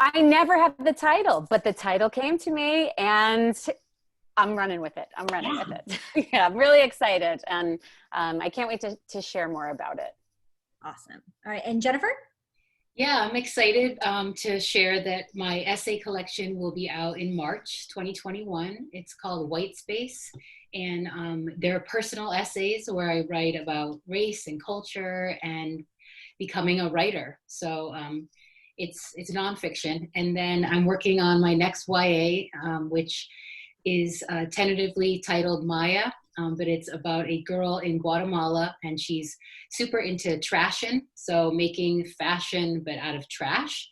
I never had the title, but the title came to me, and I'm running with it. Yeah, I'm really excited, and I can't wait to share more about it. Awesome. All right, and Jennifer? Yeah, I'm excited to share that my essay collection will be out in March 2021. It's called White Space, and they're personal essays where I write about race and culture and becoming a writer. So it's nonfiction. And then I'm working on my next YA, which is tentatively titled Maya, but it's about a girl in Guatemala, and she's super into trashing, so making fashion but out of trash,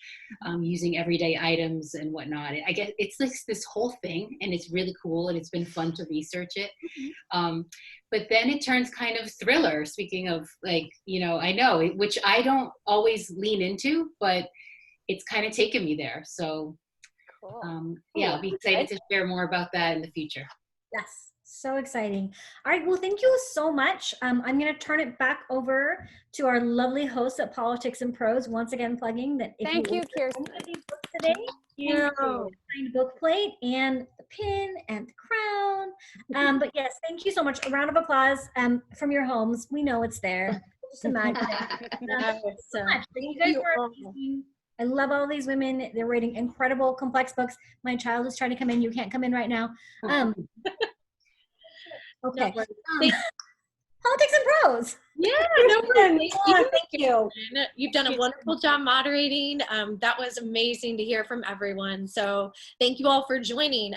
using everyday items and whatnot. I guess it's like this whole thing, and it's really cool, and it's been fun to research it. But then it turns kind of thriller, speaking of, like, you know, I know, which I don't always lean into, but it's kind of taken me there. So Cool. yeah, I'll be excited to share more about that in the future. Yes. So exciting. All right. Well, thank you so much. I'm going to turn it back over to our lovely host at Politics and Prose. Once again, plugging that if Thank you, order Kirsten. any of these books today, you signed book plate and the pin and the crown. But yes, thank you so much. A round of applause from your homes. We know it's there. Just imagine it. So much. You guys were amazing. I love all these women. They're writing incredible, complex books. My child is trying to come in. You can't come in right now. Okay. Politics and Prose. Yeah, no problem. Thank you. You've done a wonderful job moderating. That was amazing to hear from everyone. So thank you all for joining.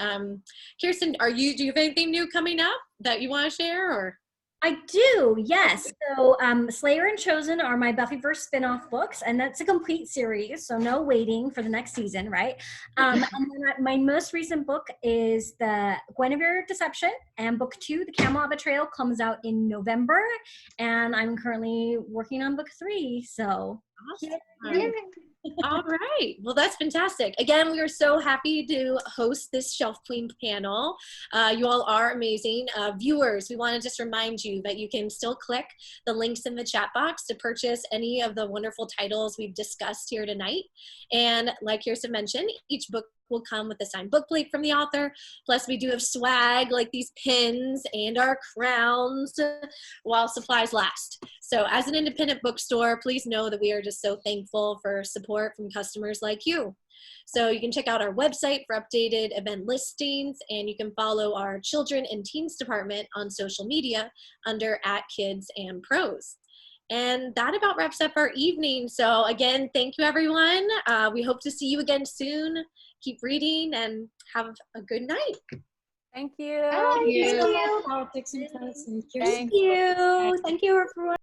Kirsten, do you have anything new coming up that you want to share, or? I do, yes. So Slayer and Chosen are my Buffyverse spin-off books, and that's a complete series, so no waiting for the next season, right? And then my most recent book is the Guinevere Deception, and book 2, The Camelot Betrayal, comes out in November, and I'm currently working on book 3, so. Awesome. All right. Well, that's fantastic. Again, we are so happy to host this Shelf Queen panel. You all are amazing. Viewers, we want to just remind you that you can still click the links in the chat box to purchase any of the wonderful titles we've discussed here tonight. And like Kirsten mentioned, each book will come with a signed book plate from the author. Plus, we do have swag like these pins and our crowns while supplies last. So as an independent bookstore, please know that we are just so thankful for support from customers like you. So you can check out our website for updated event listings, and you can follow our children and teens department on social media under @KidsAndProse. And that about wraps up our evening. So again, thank you, everyone. We hope to see you again soon. Keep reading and have a good night. Thank you. Thank you. Politics and Prose and Thank you. Thank you, everyone.